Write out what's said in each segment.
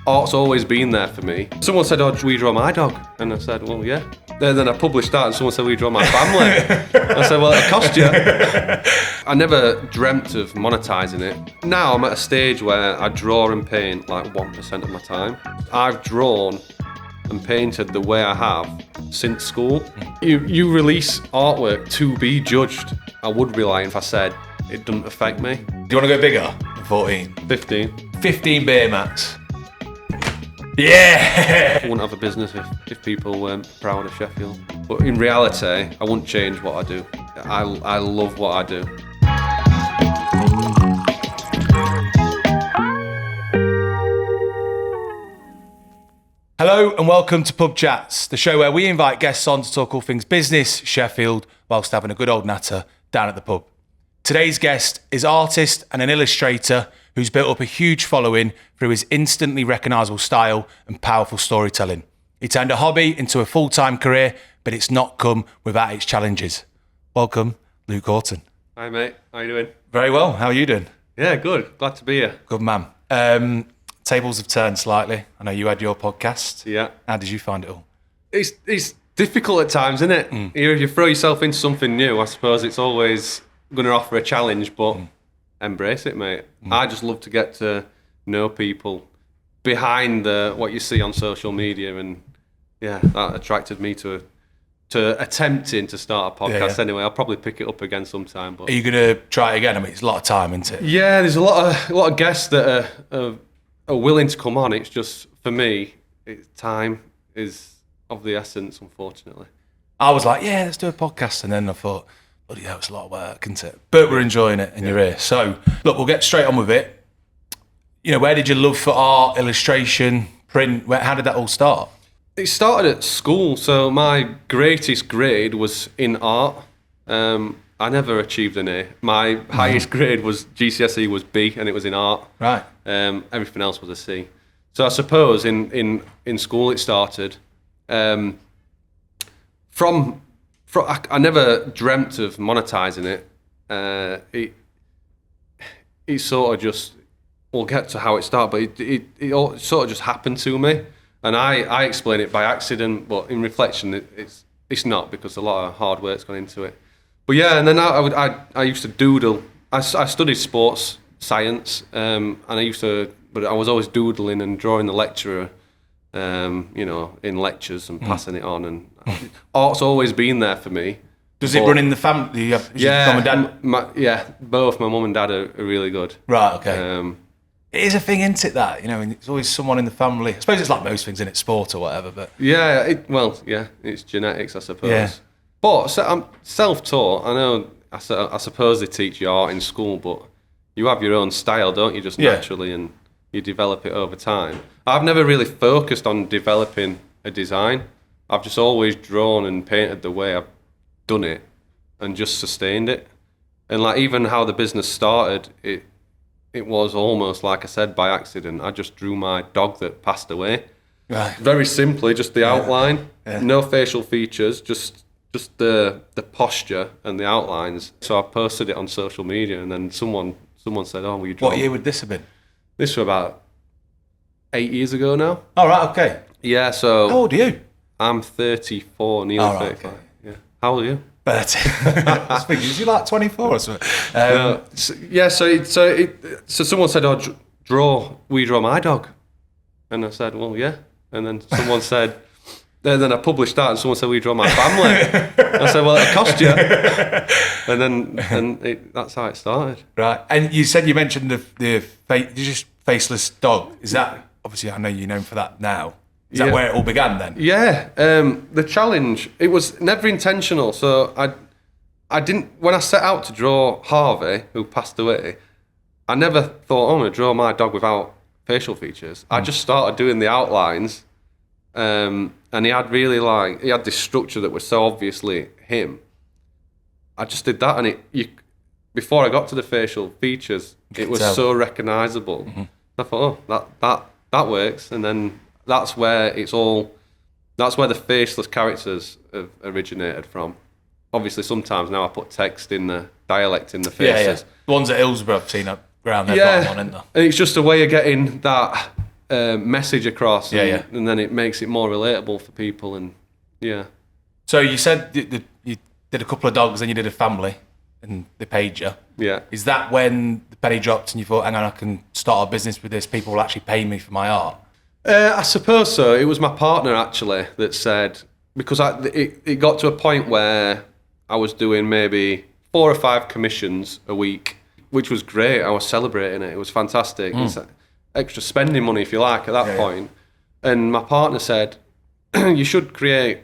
Art's always been there for me. Someone said, "Oh, will you draw my dog?" And I said, "Well, yeah." Then I published that and someone said, "Will you draw my family?" I said, "Well, it'll cost you." I never dreamt of monetising it. Now I'm at a stage where I draw and paint like 1% of my time. I've drawn and painted the way I have since school. You release artwork to be judged. I would be lying if I said it doesn't affect me. Do you want to go bigger than 14? 15. 15 beer mats. Yeah! I wouldn't have a business if people weren't proud of Sheffield. But in reality, I wouldn't change what I do. I love what I do. Hello and welcome to Pub Chats, the show where we invite guests on to talk all things business, Sheffield, whilst having a good old natter down at the pub. Today's guest is artist and an illustrator who's built up a huge following through his instantly recognisable style and powerful storytelling. He turned a hobby into a full-time career, but it's not come without its challenges. Welcome, Luke Horton. Hi mate, how you doing? Very well, how are you doing? Yeah, good. Glad to be here. Good man. Tables have turned slightly. I know you had your podcast. Yeah. How did you find it all? It's difficult at times, isn't it? If you throw yourself into something new, I suppose it's always going to offer a challenge, but embrace it, mate. I just love to get to know people behind what you see on social media, and yeah, that attracted me to attempting to start a podcast. Anyway, I'll probably pick it up again sometime. But are you going to try it again? I mean, it's a lot of time, isn't it? Yeah, there's a lot of guests that are willing to come on. It's just, for me, time is of the essence, unfortunately. I was like, yeah, let's do a podcast, and then I thought, bloody hell, it's a lot of work, isn't it? But we're enjoying it, and you're here. So, look, we'll get straight on with it. You know, where did your love for art, illustration, print, how did that all start? It started at school. So my greatest grade was in art. I never achieved an A. My highest grade was GCSE was B, and it was in art. Right. Everything else was a C. So I suppose in school it started. I never dreamt of monetising it. It sort of just, we'll get to how it started, but it all sort of just happened to me. And I explain it by accident, but in reflection, it's not, because a lot of hard work's gone into it. But yeah, and then I used to doodle. I studied sports science, and but I was always doodling and drawing the lecturer, in lectures and passing it on. And art's always been there for me. Does it run in the family? Yeah, mum and dad? Both my mum and dad are really good. Right, okay. It is a thing, isn't it, that? You know, it's always someone in the family. I suppose it's like most things, in it, sport or whatever, but... Yeah, it's genetics, I suppose. Yeah. But I'm self-taught. I know, I suppose they teach you art in school, but you have your own style, don't you, just naturally, and you develop it over time. I've never really focused on developing a design. I've just always drawn and painted the way I've done it and just sustained it. And like, even how the business started, it was almost, like I said, by accident. I just drew my dog that passed away. Right. Very simply, just the outline, no facial features, just the posture and the outlines. So I posted it on social media, and then someone said, "Oh, will you draw?" What year would this have been? This was about 8 years ago now. Oh, right, okay. Yeah, so... How old are you? I'm 34, nearly 35. Okay. Yeah. How old are you? 30. You're like 24 or something. So someone said, "Oh, will you draw my dog?" And I said, "Well, yeah." And then someone said, then I published that, and someone said, "Will you draw my family?" I said, "Well, it'll cost you." And then that's how it started. Right. And you said, you mentioned the just faceless dog. Is that, obviously I know you're known for that now. Is that where it all began then? Yeah. The challenge, it was never intentional. So I didn't, when I set out to draw Harvey, who passed away, I never thought, I'm going to draw my dog without facial features. I just started doing the outlines, and he had this structure that was so obviously him. I just did that, and before I got to the facial features, it was so recognisable. Mm-hmm. I thought, that works, and then that's where the faceless characters have originated from. Obviously, sometimes now I put text in the dialect in the faces. The ones at Hillsborough I've seen around there, bottom on, isn't there? And it's just a way of getting that message across, and then it makes it more relatable for people, and So you said that you did a couple of dogs, and you did a family, and they paid you. Yeah. Is that when the penny dropped and you thought, hang on, I can start a business with this, people will actually pay me for my art? I suppose so. It was my partner actually that said, because it got to a point where I was doing maybe 4 or 5 commissions a week, which was great. I was celebrating it. It was fantastic. It's extra spending money, if you like, at that point. And my partner said, you should create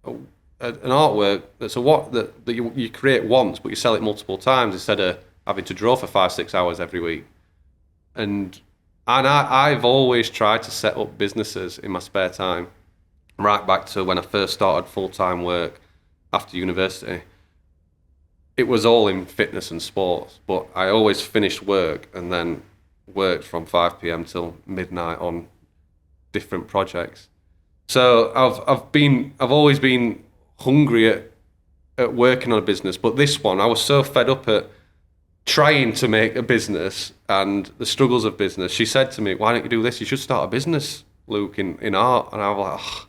an artwork that's that you create once, but you sell it multiple times instead of having to draw for 5-6 hours every week. And I've always tried to set up businesses in my spare time, right back to when I first started full-time work after university. It was all in fitness and sports, but I always finished work and then worked from 5 p.m. till midnight on different projects. So I've always been hungry at working on a business, but this one I was so fed up at trying to make a business and the struggles of business. She said to me, "Why don't you do this? You should start a business, Luke, in art." And I was like, "Oh,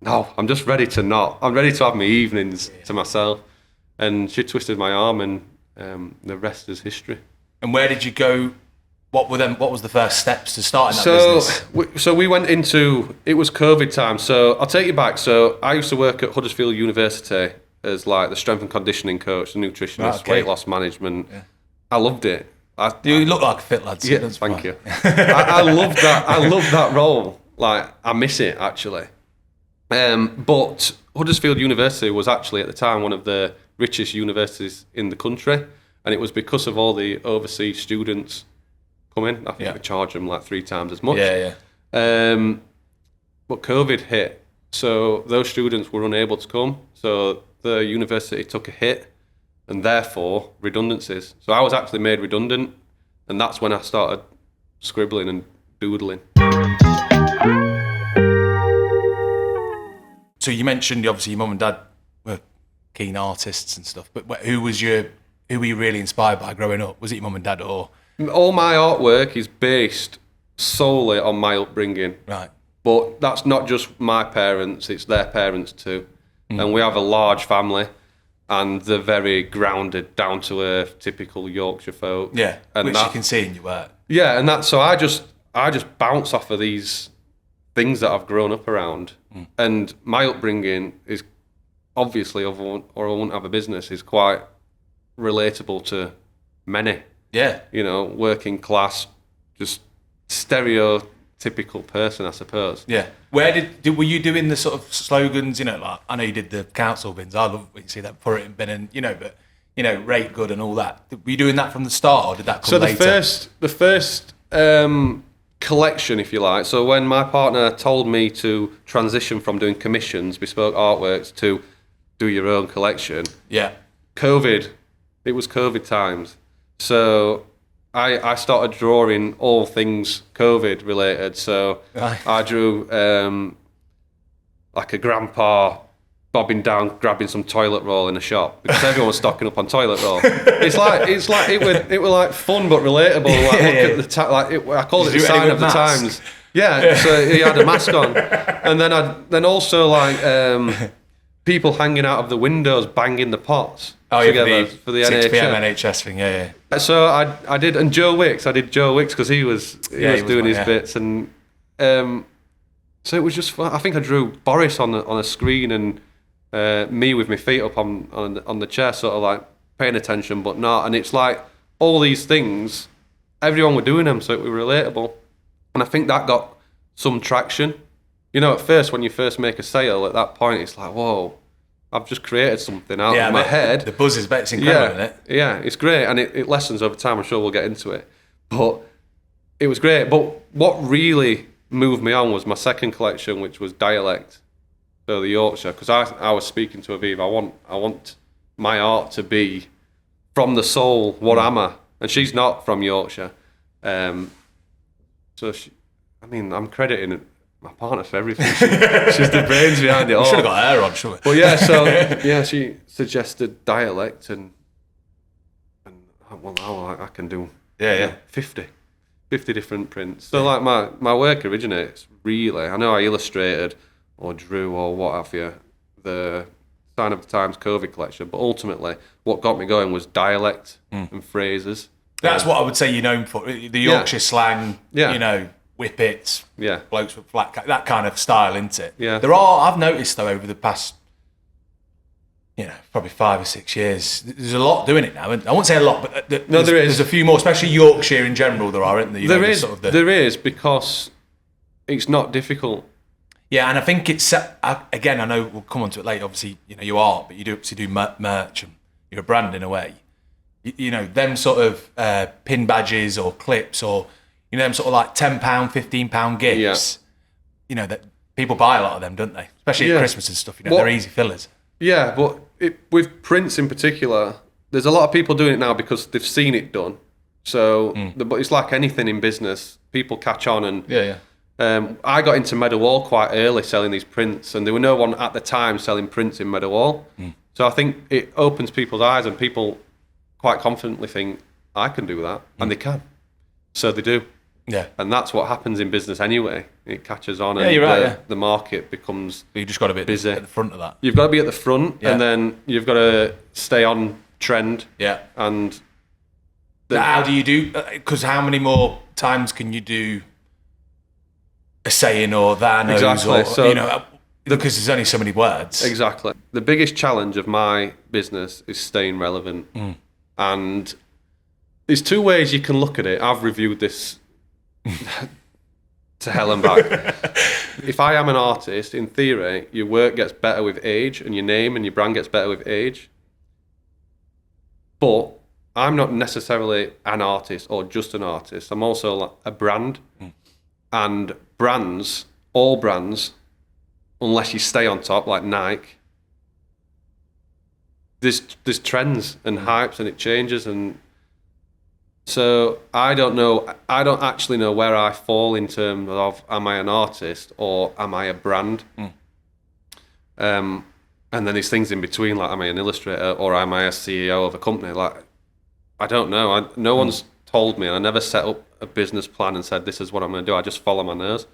no, I'm just ready to not. I'm ready to have my evenings to myself." And she twisted my arm, and the rest is history. And where did you go? What was the first steps to starting that business? So we went into, it was COVID time. So I'll take you back. So I used to work at Huddersfield University as like the strength and conditioning coach, the nutritionist, weight loss management. Yeah. I loved it. You look like a fit lad. So yeah, thank you. I loved that. I loved that role. Like, I miss it actually. But Huddersfield University was actually at the time one of the richest universities in the country, and it was because of all the overseas students coming. I think we charge them like 3 times as much. But COVID hit, so those students were unable to come. So the university took a hit, and therefore redundancies. So I was actually made redundant, and that's when I started scribbling and doodling. So you mentioned obviously your mum and dad were keen artists and stuff, but who were you really inspired by growing up? Was it your mum and dad or? All my artwork is based solely on my upbringing. Right. But that's not just my parents, it's their parents too. And we have a large family, and they're very grounded, down to earth, typical Yorkshire folk. Yeah, and which you can see in your work. Yeah, and so I just bounce off of these things that I've grown up around. And my upbringing is obviously, or I wouldn't have a business, is quite relatable to many. Yeah. You know, working class, just stereotypical person, I suppose. Yeah. Where were you doing the sort of slogans, you know, like, I know you did the council bins, I love when you see that, put it in bin and, but, rate good and all that. Were you doing that from the start, or did that come later? So the first collection, if you like, so when my partner told me to transition from doing commissions, bespoke artworks, to do your own collection. Yeah. It was COVID times. So I started drawing all things COVID related. So I drew like a grandpa bobbing down, grabbing some toilet roll in a shop, because everyone was stocking up on toilet roll. It was like fun but relatable. Like, look at I called it the sign of the times. Yeah, so he had a mask on, and then also like people hanging out of the windows banging the pots together for the 6 p.m. NHS. NHS thing. Yeah. So I did, and Joe Wicks. I did Joe Wicks because he was doing his bits, and so it was just fun. I think I drew Boris on a screen, and me with my feet up on the chair, sort of like paying attention but not. And it's like all these things, everyone were doing them, so it was relatable, and I think that got some traction. At first when you first make a sale, at that point it's like, whoa, I've just created something out of my head. The buzz is it's incredible, isn't it? Yeah, it's great, and it lessens over time. I'm sure we'll get into it, but it was great. But what really moved me on was my second collection, which was dialect, so the Yorkshire, because I was speaking to Aviv. I want my art to be from the soul. What am I? And she's not from Yorkshire, so I'm crediting my partner for everything. She's the brains behind it all. Should have got her on, shouldn't we? But she suggested dialect, and well, now I can do 50 50 different prints. So like my work originates really, I know I illustrated or drew or what have you, the Sign of the Times COVID collection, but ultimately what got me going was dialect and phrases. That's what I would say you're known for. The Yorkshire slang, you know, whippets, blokes with flat cap, that kind of style, isn't it? Yeah. I've noticed though over the past, you know, probably 5 or 6 years, there's a lot doing it now. I won't say a lot, but there is. There's a few more, especially Yorkshire in general, there are, isn't there? There is, because it's not difficult. Yeah, and I think it's, again, I know we'll come on to it later, obviously, you know, you are, but you do obviously do merch and you're a brand in a way. You know, them sort of pin badges or clips or, you know, them sort of like £10, £15 gifts, you know, that people buy a lot of them, don't they? Especially at Christmas and stuff, you know, they're easy fillers. Yeah, but with prints in particular, there's a lot of people doing it now because they've seen it done. So, but it's like anything in business, people catch on and... I got into Meadowall quite early selling these prints, and there were no one at the time selling prints in Meadowall. So I think it opens people's eyes, and people quite confidently think, I can do that, and they can. So they do. Yeah. And that's what happens in business anyway. It catches on, and the market becomes But you just got to be busy at the front of that. You've got to be at the front, and then you've got to stay on trend. Yeah. And how do you do? Because how many more times can you do a saying or that? Exactly. Or, so, you know, because there's only so many words. Exactly. The biggest challenge of my business is staying relevant. And there's two ways you can look at it. I've reviewed this to hell and back. If I am an artist, in theory, your work gets better with age, and your name and your brand gets better with age. But I'm not necessarily an artist or just an artist. I'm also a brand. And brands, all brands, unless you stay on top, like Nike, there's trends and hypes, and it changes, and so I don't actually know where I fall in terms of, am I an artist or am I a brand? And then there's things in between, like, am I an illustrator or am I a CEO of a company? Like, I don't know. No one's told me. I never set up a business plan and said, this is what I'm going to do. I just follow my nose.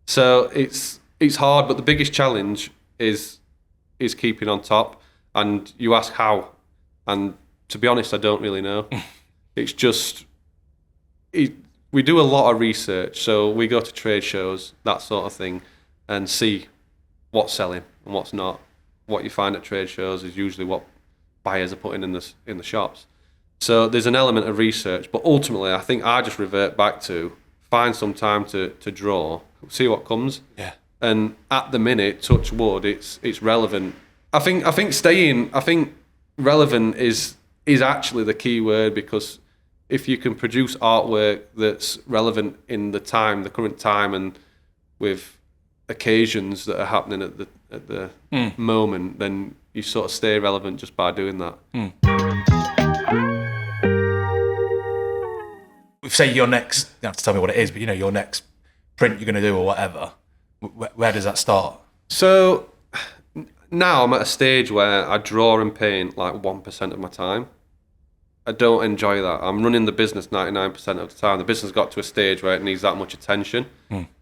So it's hard, but the biggest challenge is keeping on top. And you ask how, and to be honest, I don't really know. It's just, we do a lot of research. So we go to trade shows, that sort of thing, and see what's selling and what's not. What you find at trade shows is usually what buyers are putting in the shops. So there's an element of research, but ultimately I think I just revert back to find some time to draw, see what comes. Yeah. And at the minute, touch wood, it's relevant. I think relevant is actually the key word, because if you can produce artwork that's relevant in the current time, and with occasions that are happening at the moment, then you sort of stay relevant just by doing that. Say your next, you don't have to tell me what it is, but you know, your next print you're going to do or whatever, where does that start? So now I'm at a stage where I draw and paint like 1% of my time. I don't enjoy that. I'm running the business 99% of the time. The business got to a stage where it needs that much attention.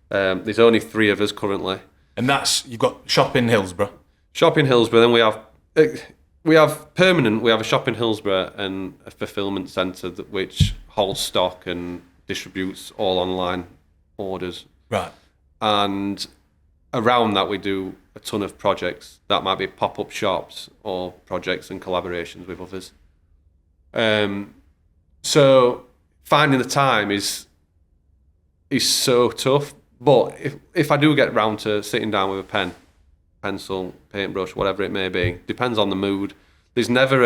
There's only 3 of us currently. And you've got shop in Hillsborough. Shop in Hillsborough, then we have a shop in Hillsborough and a fulfillment centre which holds stock and distributes all online orders. Right. And around that we do a ton of projects. That might be pop-up shops or projects and collaborations with others. So finding the time is so tough. But if I do get round to sitting down with a pen, pencil, paintbrush, whatever it may be, depends on the mood. There's never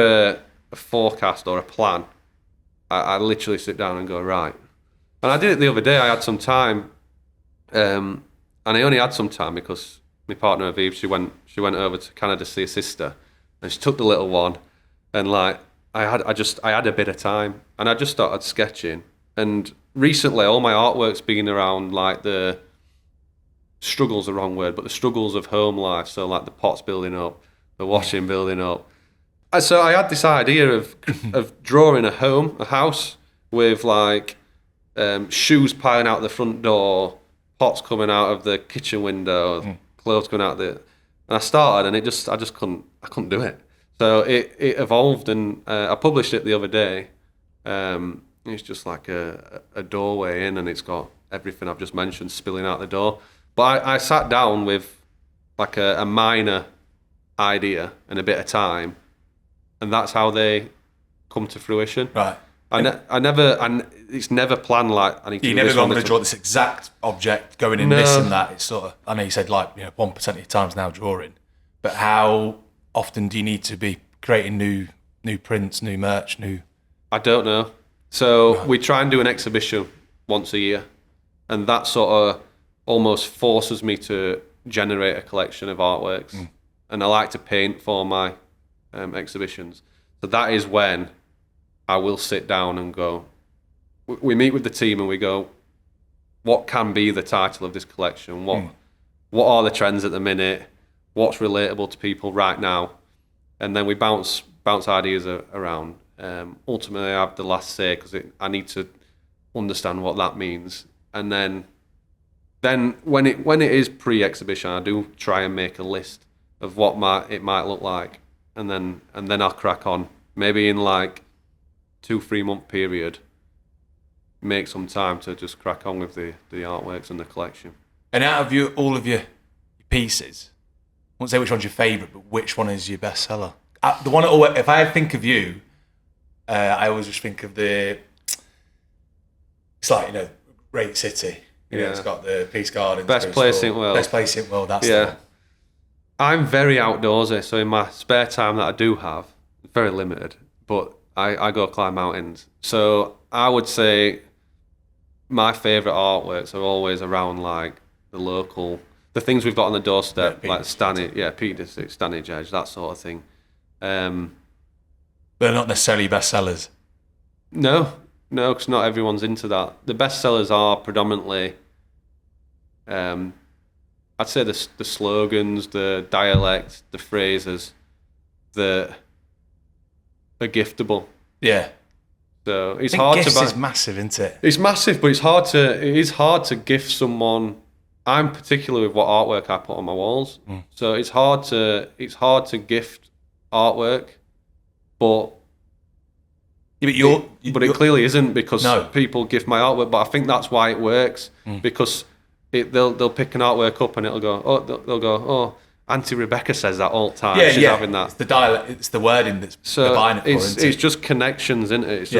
a forecast or a plan. I literally sit down and go, right. And I did it the other day. I had some time, and I only had some time because my partner Aviv, she went over to Canada to see her sister, and she took the little one, and like I had a bit of time, and I just started sketching. And recently, all my artwork's been around like the struggles, the wrong word, but the struggles of home life. So like the pots building up, the washing building up. And so I had this idea of drawing a house with like shoes piling out the front door, pots coming out of the kitchen window, clothes coming out the. And I started, and I couldn't do it. So it evolved, and I published it the other day. It's just like a doorway in, and it's got everything I've just mentioned spilling out the door. But I sat down with like a minor idea and a bit of time, and that's how they come to fruition. Right. It's never planned like I need to. You do never this go, I'm one, going to draw this exact object going in this and that. It's sort of, I know you said like 1% of your time's now drawing, but how often do you need to be creating new prints, new merch, new? I don't know. So we try and do an exhibition once a year, and that sort of almost forces me to generate a collection of artworks. And I like to paint for my exhibitions. So that is when I will sit down and go, we meet with the team and we go, what can be the title of this collection? What are the trends at the minute? What's relatable to people right now? And then we bounce ideas around. Ultimately, I have the last say because I need to understand what that means. And then when it is pre-exhibition, I do try and make a list of what it might look like, and then I'll crack on. Maybe in like 2-3 month period, make some time to just crack on with the artworks and the collection. And out of all of your pieces, I won't say which one's your favourite, but which one is your bestseller? The one if I think of you, I always just think of it's like Great City. It's got the Peace Gardens. Best place in the world. Best place in the world. That's the one. I'm very outdoorsy, so in my spare time that I do have, very limited, but I go climb mountains. So I would say my favourite artworks are always around like the things we've got on the doorstep, like Peak District, Stanage Edge, that sort of thing. They're not necessarily bestsellers. No, because not everyone's into that. The bestsellers are predominantly, I'd say the slogans, the dialect, the phrases that are giftable. Yeah. So it's hard to buy. Is massive, isn't it? It's massive, but it is hard to gift someone. I'm particular with what artwork I put on my walls. So it's hard to gift artwork, but it clearly isn't because people gift my artwork. But I think that's why it works because they'll pick an artwork up and they'll go, Auntie Rebecca says that all the time. She's having that. It's the dialect, it's the wording that's they're buying it for. It's just connections, isn't it?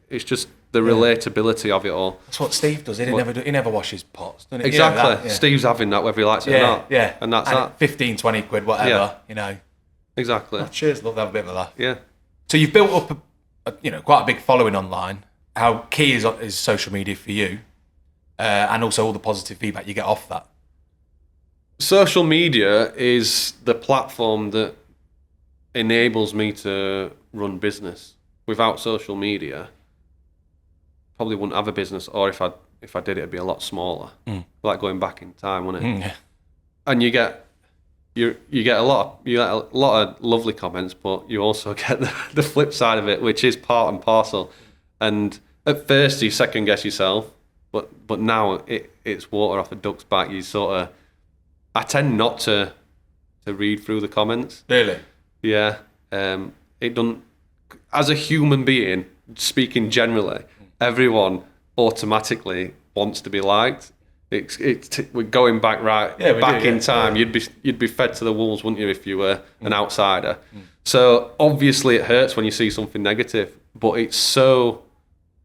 It's just the relatability of it all. That's what Steve does. He never washes pots, doesn't he? Exactly. Steve's having that whether he likes it or not. Yeah. And that's that. 15, 20 quid, whatever. Exactly. Oh, cheers. Love to have a bit of a laugh. Yeah. So you've built up quite a big following online. How key is social media for you? And also all the positive feedback you get off that. Social media is the platform that enables me to run business. Without social media, probably wouldn't have a business, or if I did, it'd be a lot smaller. Like going back in time, wouldn't it? Yeah. And you get a lot of lovely comments, but you also get the flip side of it, which is part and parcel. And at first you second guess yourself, but now it's water off a duck's back. I tend not to read through the comments. Really? Yeah. It doesn't. As a human being, speaking generally, everyone automatically wants to be liked. We're going back in time. You'd be fed to the wolves, wouldn't you, if you were an outsider? So obviously it hurts when you see something negative, but it's so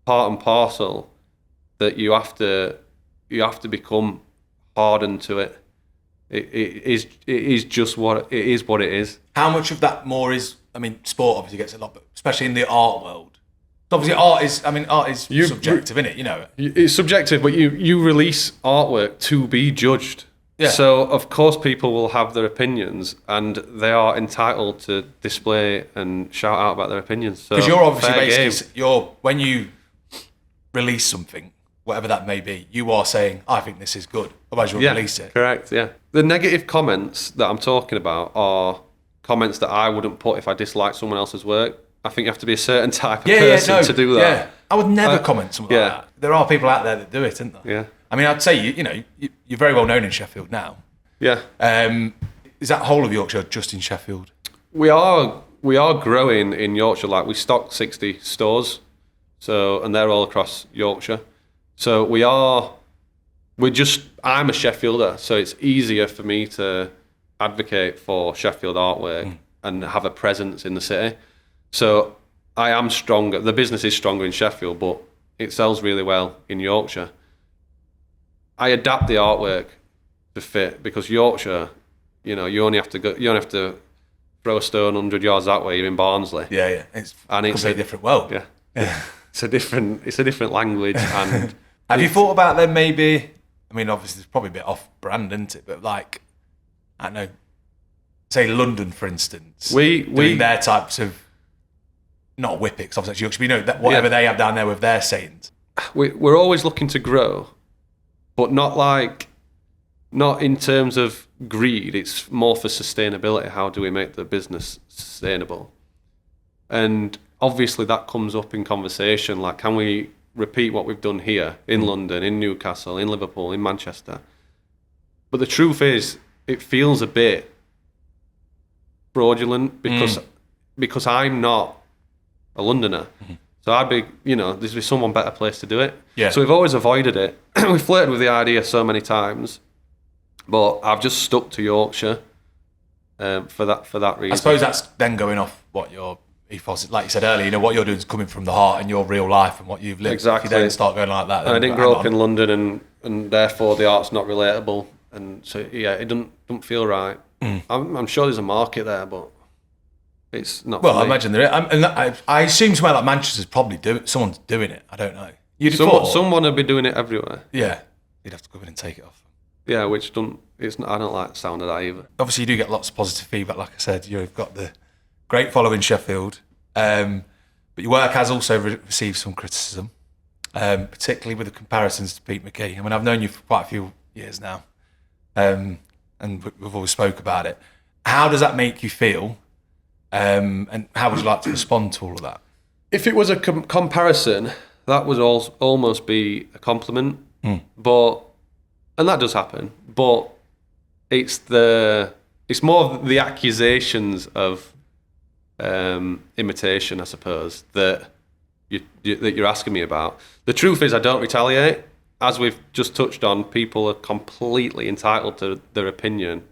part and parcel that you have to become hardened to it. It is just what it is. How much of that more is? I mean, sport obviously gets a lot, but especially in the art world. Obviously, art is subjective, isn't it? It's subjective, but you release artwork to be judged. Yeah. So of course people will have their opinions, and they are entitled to display and shout out about their opinions. So because you're obviously when you release something, whatever that may be, you are saying, I think this is good. Otherwise, you'll release it. Correct. Yeah. The negative comments that I'm talking about are comments that I wouldn't put if I disliked someone else's work. I think you have to be a certain type of person to do that. Yeah. I would never comment something like that. there are people out there that do it, isn't there? Yeah. I mean, I'd say you're very well known in Sheffield now. Yeah. Is that whole of Yorkshire just in Sheffield? We are growing in Yorkshire. Like, we stock 60 stores, and they're all across Yorkshire. So I'm a Sheffielder, so it's easier for me to advocate for Sheffield artwork and have a presence in the city. So I am stronger. The business is stronger in Sheffield, but it sells really well in Yorkshire. I adapt the artwork to fit, because Yorkshire, you only have to throw a stone 100 yards that way. You're in Barnsley. Yeah. It's a different world. Yeah. It's a different language. And have you thought about them maybe? I mean, obviously it's probably a bit off-brand, isn't it? But like, I don't know, say London, for instance, doing their types of, not Whippets, obviously Yorkshire, that whatever they have down there with their sayings. We're always looking to grow, but not in terms of greed. It's more for sustainability. How do we make the business sustainable? And obviously that comes up in conversation. Like, can we repeat what we've done here in London, in Newcastle, in Liverpool, in Manchester? But the truth is, it feels a bit fraudulent because I'm not a Londoner. So I'd be, there's be someone better place to do it. Yeah. So we've always avoided it. We flirted with the idea so many times, but I've just stuck to Yorkshire for that reason. I suppose that's then going off what your ethos is. Like you said earlier, what you're doing is coming from the heart and your real life and what you've lived. Exactly. If you don't start going like that. And I didn't grow up in London, and therefore the art's not relatable. And so, it doesn't feel right. I'm sure there's a market there, but it's not. Well, I imagine there is. And I assume somewhere like Manchester's probably someone's doing it. I don't know. Someone would be doing it everywhere. Yeah, you'd have to go in and take it off. Yeah, which I don't like the sound of that either. Obviously, you do get lots of positive feedback. Like I said, you've got the great following in Sheffield, but your work has also received some criticism, particularly with the comparisons to Pete McKee. I mean, I've known you for quite a few years now, and we've always spoke about it. How does that make you feel, and how would you like to respond to all of that? If it was a comparison, that would almost be a compliment, and that does happen. But it's more of the accusations of imitation, I suppose, that you're asking me about. The truth is, I don't retaliate. As we've just touched on, people are completely entitled to their opinion,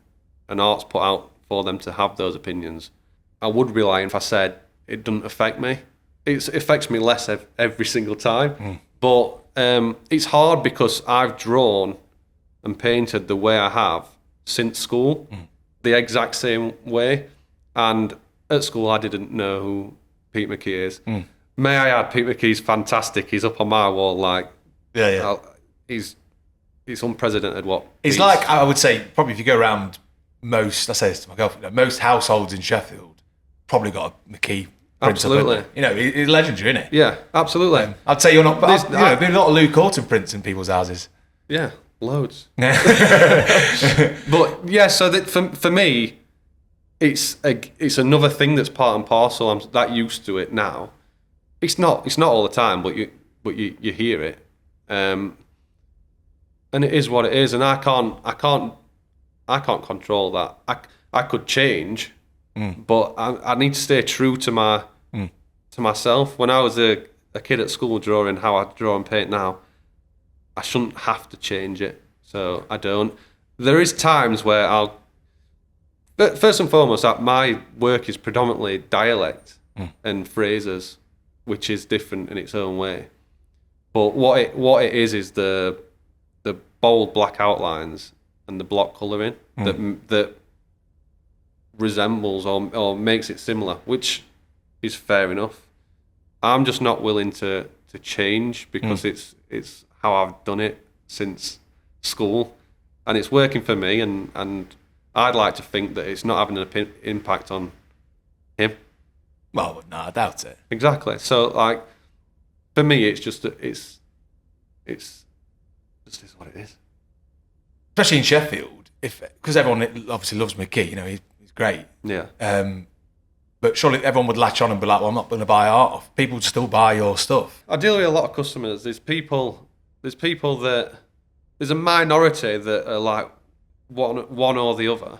and art's put out for them to have those opinions. I would be lying if I said it doesn't affect me. It affects me less every single time. But it's hard because I've drawn and painted the way I have since school, the exact same way. And at school, I didn't know who Pete McKee is. May I add, Pete McKee's fantastic. He's up on my wall, he's unprecedented. It's like, I would say, probably if you go around I say this to my girlfriend, most households in Sheffield probably got a McKee. Absolutely. He's legendary, isn't it? Yeah, absolutely. I'd say you're not, but there's a lot of Luke Horton prints in people's houses. Yeah, loads. But yeah, so that for me, it's another thing that's part and parcel. I'm that used to it now. It's not all the time, but you hear it, and it is what it is. And I can't control that. I could change, but I need to stay true to myself. When I was a kid at school drawing how I draw and paint now, I shouldn't have to change it, so I don't. There is times where but first and foremost, my work is predominantly dialect and phrases, which is different in its own way. But what it is the bold black outlines and the block colouring that resembles or makes it similar, which is fair enough. I'm just not willing to change because it's how I've done it since school, and it's working for me, and I'd like to think that it's not having an impact on him. Well, no, I doubt it. Exactly. So, for me, it's just is what it is. Especially in Sheffield, because everyone obviously loves McKee. He's great. Yeah. But surely everyone would latch on and be like, well, I'm not going to buy art off. People still buy your stuff. I deal with a lot of customers. There's a minority that are like one or the other.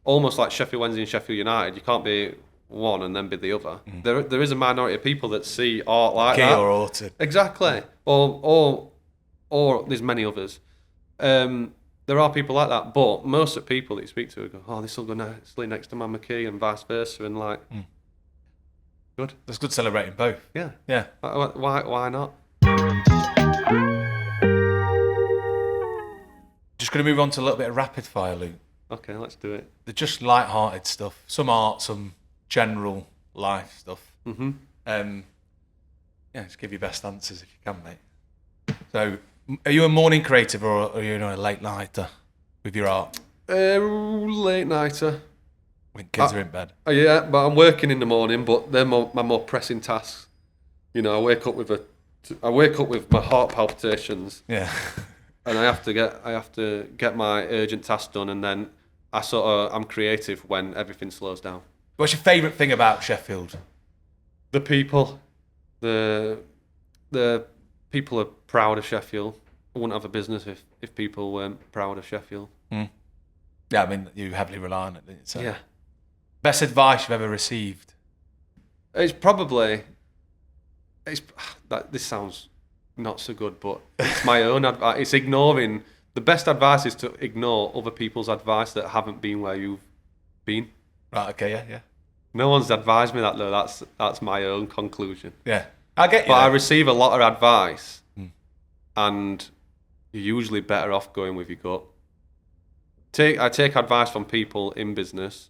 Almost like Sheffield Wednesday and Sheffield United. You can't be one and then be the other. There is a minority of people that see art like Key that. or Horton. Exactly. Or there's many others. There are people like that, but most of the people that you speak to go, oh, this will go nicely next to my McKee and vice versa, and like, good. That's good celebrating both. Yeah. Yeah. Why not? Just going to move on to a little bit of rapid fire, Luke. Okay, let's do it. They're just light-hearted stuff. Some art, some general life stuff. Just give your best answers if you can, mate. So, are you a morning creative or are you a late nighter with your art? Late nighter. When kids are in bed. Yeah, but I'm working in the morning. But they're my more pressing tasks. You know, I wake up with my heart palpitations. Yeah. And I have to get my urgent task done, and then I'm creative when everything slows down. What's your favourite thing about Sheffield? The people. The people are proud of Sheffield. I wouldn't have a business if people weren't proud of Sheffield. Yeah, I mean, you heavily rely on it, didn't you? So. Yeah. Best advice you've ever received? This sounds not so good, but it's my own advice. It's ignoring. The best advice is to ignore other people's advice that haven't been where you've been. Right, okay, yeah. No one's advised me that, though. That's my own conclusion. Yeah, I get you. But I receive a lot of advice, and you're usually better off going with your gut. I take advice from people in business,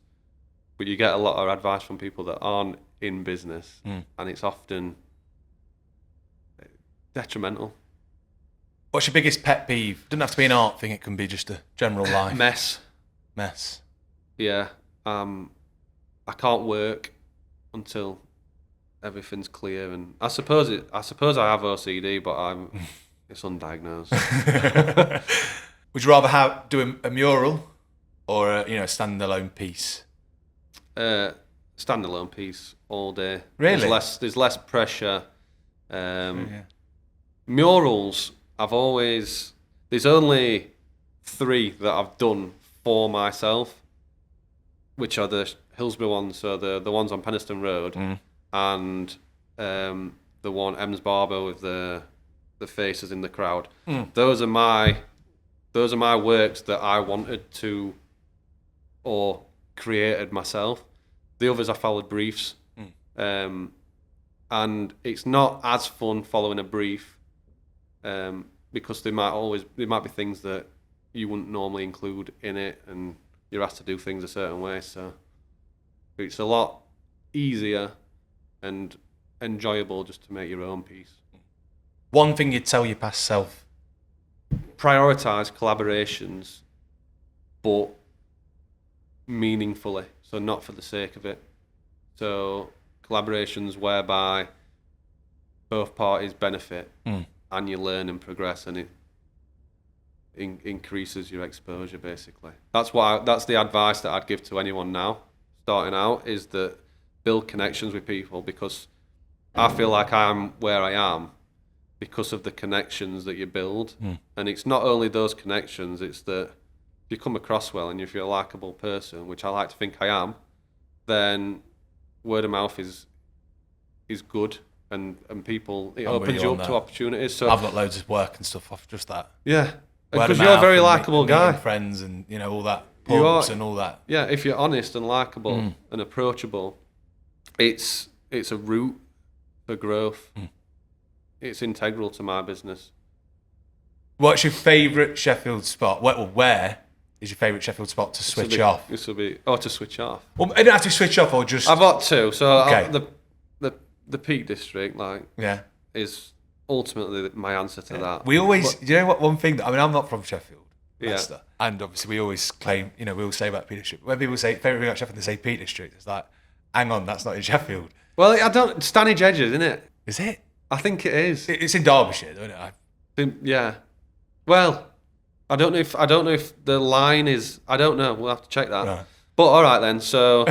but you get a lot of advice from people that aren't in business, and it's often detrimental. What's your biggest pet peeve? Doesn't have to be an art thing, it can be just a general life. Mess. Yeah. I can't work until everything's clear, and I suppose I have OCD, but it's undiagnosed. Would you rather do a mural or a standalone piece? Standalone piece all day. Really? There's less pressure. Murals, there's only 3 that I've done for myself, which are the Hillsborough ones, so the ones on Penistone Road, and the one Ems Barber with the faces in the crowd. Those are my works that I wanted to or created myself. The others I followed briefs, and it's not as fun following a brief, because there might be things that you wouldn't normally include in it, and you're asked to do things a certain way. So it's a lot easier and enjoyable just to make your own piece. One thing you'd tell your past self? Prioritise collaborations, but meaningfully. So not for the sake of it. So collaborations whereby both parties benefit, and you learn and progress, and it increases your exposure. Basically, that's the advice that I'd give to anyone now starting out, is that build connections with people, because I feel like I'm where I am because of the connections that you build. And it's not only those connections, it's that if you come across well and if you're a likeable person, which I like to think I am, then word of mouth is good, and people, it opens you up to opportunities. So I've got loads of work and stuff off just that. Yeah, because you're a very likeable guy. Friends and all that, pubs and all that. Yeah, if you're honest and likeable and approachable, it's a route for growth. It's integral to my business. What's your favourite Sheffield spot? Where is your favourite Sheffield spot to switch off? To switch off. Well, I don't have to switch off, or just. I've got 2. So okay. The Peak District, is ultimately my answer to that. We always, do you know what? One thing that I'm not from Sheffield, Leicester, and obviously we always claim, we always say about Peak District. When people say favourite thing about Sheffield, they say Peak District. It's like, hang on, that's not in Sheffield. Well, Stanage Edges, isn't it? Is it? I think it is. It's in Derbyshire, isn't it? Yeah. Well, I don't know if the line is. I don't know. We'll have to check that. Right. But all right then. So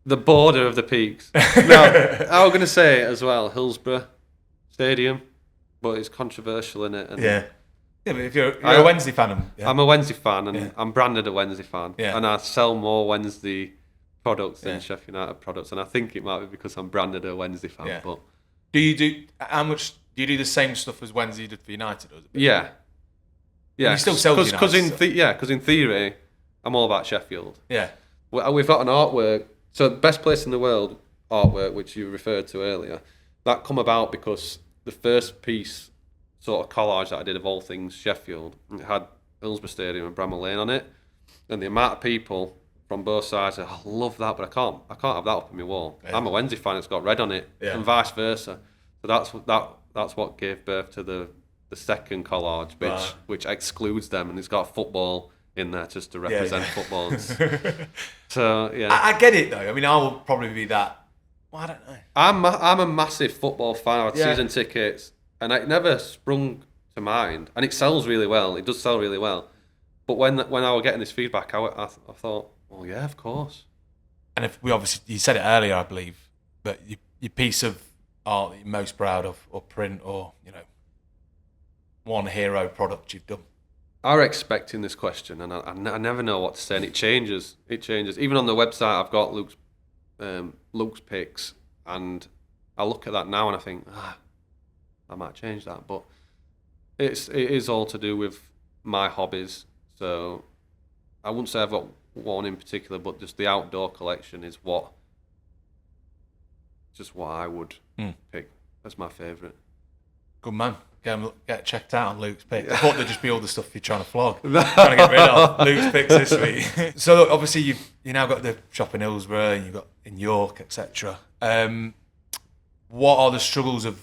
The border of the peaks. Now, I was going to say as well, Hillsborough Stadium, but it's controversial, in it. Yeah, but if you're a Wednesday fan, I'm a Wednesday fan, and I'm branded a Wednesday fan, and I sell more Wednesday products than Sheffield United products, and I think it might be because I'm branded a Wednesday fan. Yeah. But how much do you do the same stuff as Wednesday did for United? Or is it yeah. You still sell United because in theory, I'm all about Sheffield. Yeah. We've got an artwork. So the best place in the world artwork, which you referred to earlier, that come about because the first piece, sort of collage that I did of all things Sheffield, it had Hillsborough Stadium and Bramall Lane on it, and the amount of people from both sides said, "I love that, but I can't have that up on my wall. I'm a Wednesday fan; it's got red on it, and vice versa." So that's what gave birth to the second collage, which excludes them, and it's got football in there just to represent football. So yeah, I get it though. I mean, I will probably be that. Well, I don't know. I'm a massive football fan. I had season tickets, and it never sprung to mind. And it sells really well. It does sell really well. But when I was getting this feedback, I thought, well, yeah, of course. And if we obviously, you said it earlier, I believe, but your piece of art that you're most proud of, or print, or one hero product you've done. I'm expecting this question, and I never know what to say, and it changes. It changes. Even on the website, I've got Luke's pics, and I look at that now and I think, I might change that. But it is all to do with my hobbies. So I wouldn't say I've got one in particular, but just the outdoor collection is what I would pick as my favourite. Good man. Get checked out on Luke's picks. I thought there'd just be all the stuff you're trying to flog. Trying to get rid of Luke's picks this week. So look, obviously you now got the shop in Hillsborough and you've got in York, etc. What are the struggles at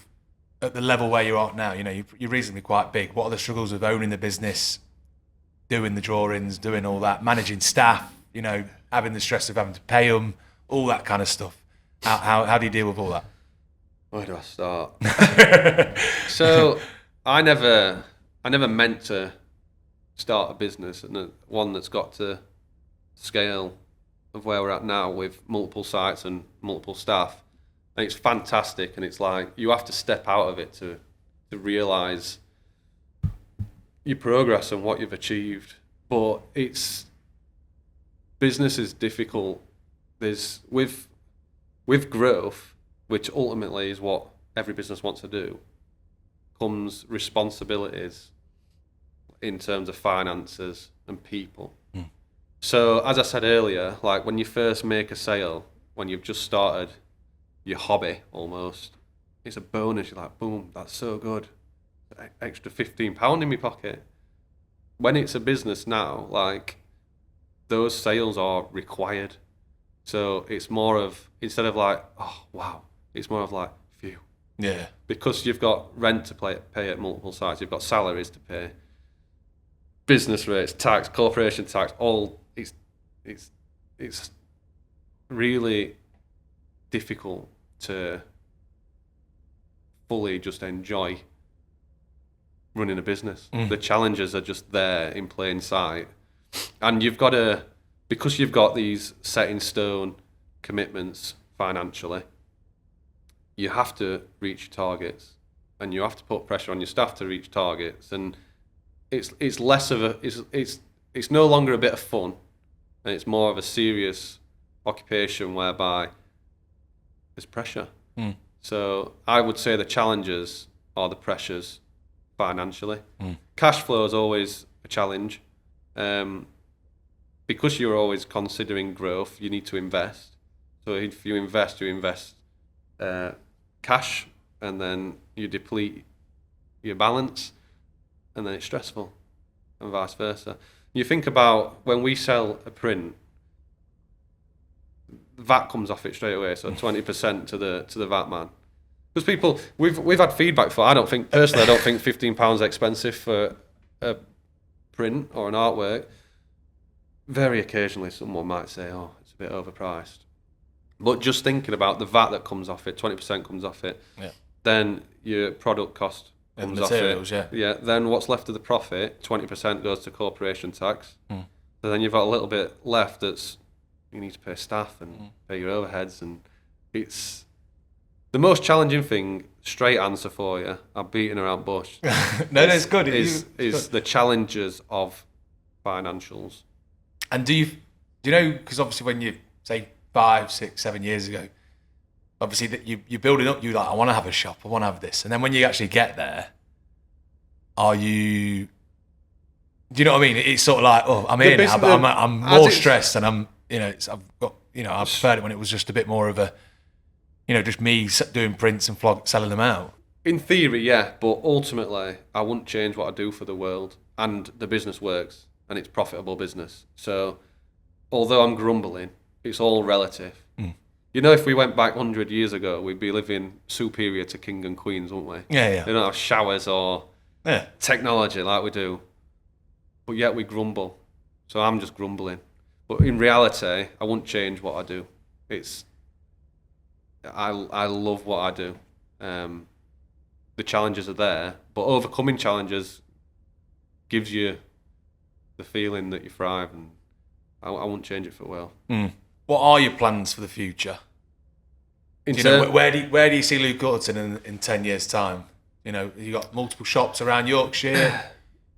the level where you're at now? You're reasonably quite big. What are the struggles of owning the business, doing the drawings, doing all that, managing staff, having the stress of having to pay them, all that kind of stuff? How do you deal with all that? Where do I start? So I never meant to start a business, and one that's got to scale of where we're at now with multiple sites and multiple staff. And it's fantastic, and it's like you have to step out of it to realise your progress and what you've achieved. But business is difficult. There's with growth, which ultimately is what every business wants to do, comes responsibilities in terms of finances and people. So as I said earlier, like when you first make a sale, when you've just started your hobby almost, it's a bonus. You're like, boom, that's so good. Extra £15 in my pocket. When it's a business now, like those sales are required. So it's more of, instead of like, oh wow, it's more of like, phew. Yeah. Because you've got rent to pay at multiple sites, you've got salaries to pay, business rates, tax, corporation tax, all, it's really difficult to fully just enjoy running a business. The challenges are just there in plain sight. And you've got to, because you've got these set in stone commitments financially, you have to reach targets, and you have to put pressure on your staff to reach targets. And it's less of a, it's no longer a bit of fun, and it's more of a serious occupation whereby there's pressure. So I would say the challenges are the pressures financially. Cash flow is always a challenge. Because you're always considering growth, you need to invest. So if you invest cash, and then you deplete your balance, and then it's stressful, and vice versa. You think about when we sell a print, VAT comes off it straight away, so 20% to the VAT man. Because people, we've had feedback for. I don't think £15 expensive for a print or an artwork. Very occasionally, someone might say, "Oh, it's a bit overpriced." But just thinking about the VAT that comes off it, 20% comes off it. Yeah. Then your product cost comes off it. Yeah. Then what's left of the profit, 20% goes to corporation tax. So then you've got a little bit left that's you need to pay staff and pay your overheads, and it's the most challenging thing. Straight answer for you. I'm beating around bush. No, that's good. Is the challenges of financials. And do you know? Because obviously, when you say 5, 6, 7 years ago, obviously that you're building up. You like, I want to have a shop. I want to have this, and then when you actually get there, are you? Do you know what I mean? It's sort of like, oh, I'm here now, but I'm more stressed, and I'm, I've got, I preferred it when it was just a bit more of a, just me doing prints and selling them out. In theory, yeah, but ultimately, I wouldn't change what I do for the world, and the business works, and it's profitable business. So, although I'm grumbling, it's all relative. If we went back 100 years ago, we'd be living superior to king and queens, wouldn't we? Yeah. They don't have showers or technology like we do. But yet we grumble. So I'm just grumbling. But in reality, I wouldn't change what I do. I love what I do. The challenges are there, but overcoming challenges gives you the feeling that you thrive, and I wouldn't change it for well. What are your plans for the future? Where do you see Luke Horton in 10 years' time? You got multiple shops around Yorkshire.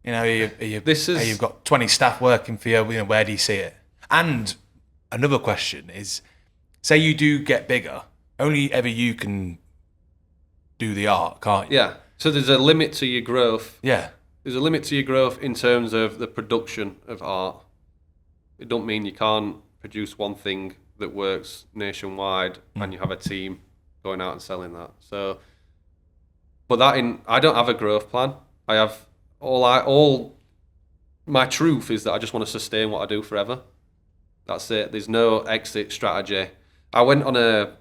You've got 20 staff working for you. Where do you see it? And another question is, say you do get bigger, only ever you can do the art, can't you? Yeah. So there's a limit to your growth. Yeah. There's a limit to your growth in terms of the production of art. It don't mean you can't produce one thing that works nationwide and you have a team going out and selling that. So, but I don't have a growth plan. I have all my truth is that I just want to sustain what I do forever. That's it. There's no exit strategy. I went on a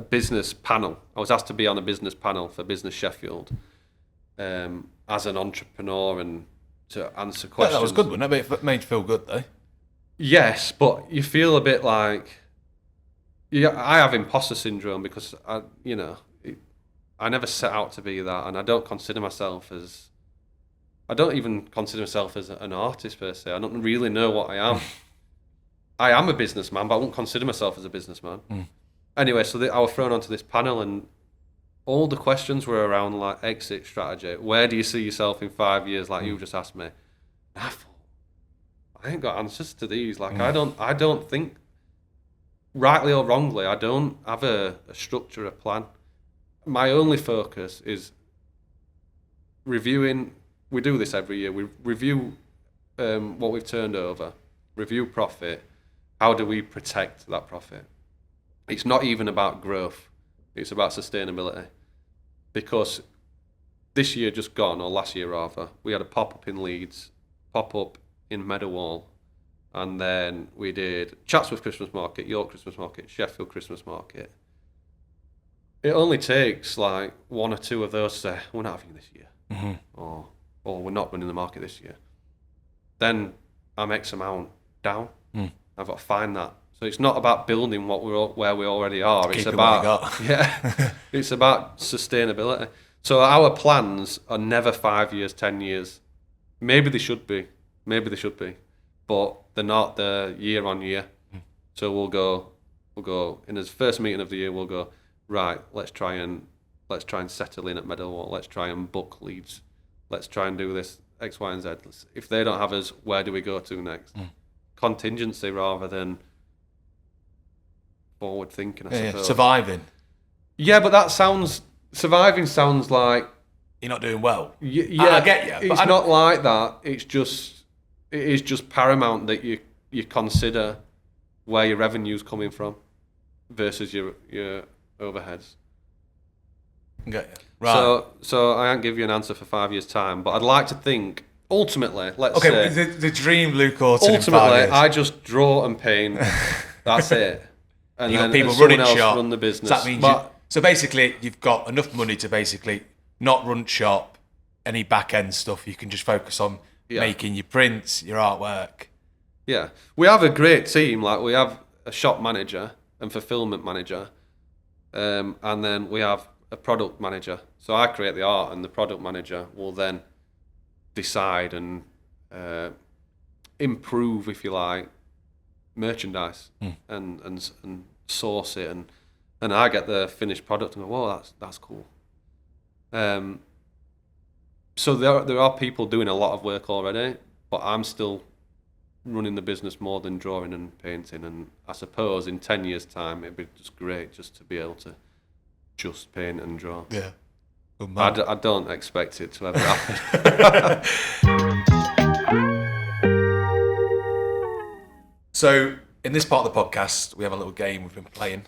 business panel. I was asked to be on a business panel for Business Sheffield as an entrepreneur and to answer questions. Yeah, that was good, wasn't it? It made you feel good, though. Yes, but you feel a bit like I have imposter syndrome because I never set out to be that, and I don't even consider myself as an artist per se. I don't really know what I am. I am a businessman, but I wouldn't consider myself as a businessman. Anyway, so I was thrown onto this panel, and all the questions were around like exit strategy. Where do you see yourself in 5 years? Like you just asked me. And I thought, I ain't got answers to these. Like I don't think, rightly or wrongly, I don't have a structure, a plan. My only focus is reviewing. We do this every year. We review what we've turned over, review profit. How do we protect that profit? It's not even about growth. It's about sustainability. Because this year just gone, or last year rather, we had a pop-up in Leeds, pop-up in Meadowall, and then we did Chatsworth Christmas Market, York Christmas Market, Sheffield Christmas Market. It only takes like one or two of those to say, we're not having this year, or we're not running the market this year. Then I'm X amount down. I've got to find that. So it's not about building where we already are. It's about it's about sustainability. So our plans are never 5 years, 10 years. Maybe they should be, but they're not. They're year on year. So we'll go in the first meeting of the year. We'll go right. Let's try and settle in at Meadowall. Let's try and book leads. Let's try and do this X, Y, and Z. If they don't have us, where do we go to next? Contingency rather than forward thinking, I suppose. Surviving. Yeah, but surviving sounds like you're not doing well. Yeah, I get you. It's not like that. It is just paramount that you consider where your revenue's coming from versus your overheads. Okay. Right. So I can't give you an answer for 5 years' time, but I'd like to think ultimately, say the dream Luke Horton. Ultimately, I just draw and paint. That's it. And you then got people someone running else shop. Run the business. So that means so basically, you've got enough money to basically not run shop, any back end stuff. You can just focus on making your prints, your artwork. Yeah, we have a great team. Like we have a shop manager and fulfillment manager, and then we have a product manager. So I create the art, and the product manager will then decide and improve, if you like, merchandise and source it, and I get the finished product and go, whoa, that's cool. So there are people doing a lot of work already, but I'm still running the business more than drawing and painting. And I suppose in 10 years' time, it'd be just great just to be able to just paint and draw. Yeah. Good I, man. I don't expect it to ever happen. So, in this part of the podcast, we have a little game we've been playing.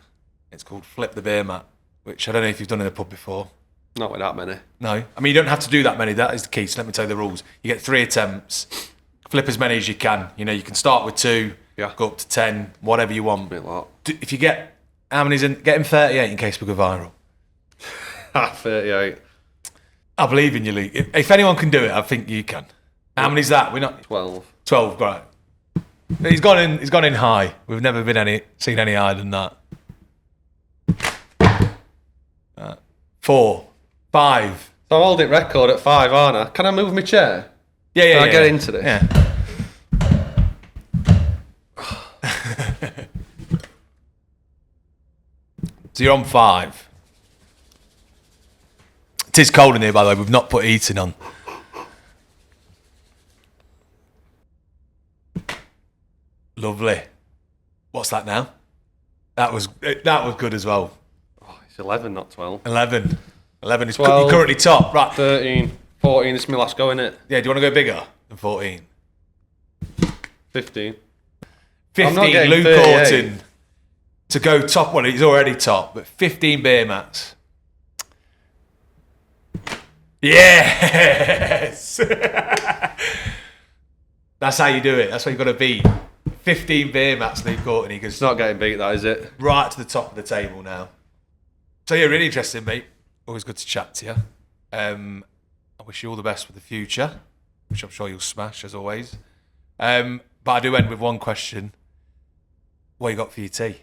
It's called Flip the Beer Mat, which I don't know if you've done in a pub before. Not with that many. No. I mean, you don't have to do that many. That is the key. So let me tell you the rules. You get 3 attempts. Flip as many as you can. You know, you can start with 2, go up to 10, whatever you want. A lot. If you get, how many's in? Get him 38 in case we go viral. 38. I believe in you, Luke. If anyone can do it, I think you can. How many's that? We're not 12. 12, right. He's gone in high. We've never seen any higher than that. 4, 5. So I'm holding record at 5, aren't I? Can I move my chair? Yeah. Can I get into this? Yeah. So you're on 5. It is cold in here, by the way. We've not put heating on. Lovely. What's that now? That was good as well. Oh, it's 11, not 12. 11. 11 is 12, currently top. Right. 13, 14, this is my last go, innit? Yeah, do you want to go bigger than 14? 15. 15, Luke Horton to go top. Well, he's already top, but 15 beer mats. Yes! That's how you do it. That's what you've got to beat. 15 beer mats, Luke Horton. He goes, It's not getting beat, that, is it? right to the top of the table now. So yeah, really interesting, mate. Always good to chat to you. I wish you all the best for the future, which I'm sure you'll smash as always. But I do end with one question. What you got for your tea?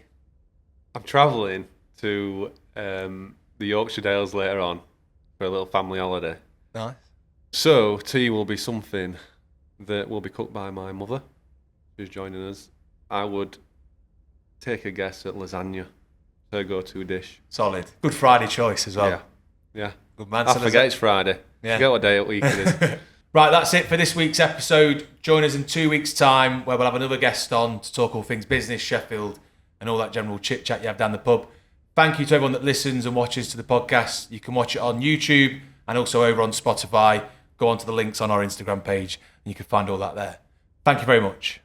I'm travelling to the Yorkshire Dales later on for a little family holiday. Nice. So Tea will be something that will be cooked by my mother, who's joining us. I would take a guess at lasagna, her go-to dish. Solid. Good Friday choice as well. Yeah. Good man. I forget it's Friday. Yeah. Forget what day of the week it is. Right, that's it for this week's episode. Join us in 2 weeks' time where we'll have another guest on to talk all things business, Sheffield, and all that general chit-chat you have down the pub. Thank you to everyone that listens and watches to the podcast. You can watch it on YouTube and also over on Spotify. Go on to the links on our Instagram page and you can find all that there. Thank you very much.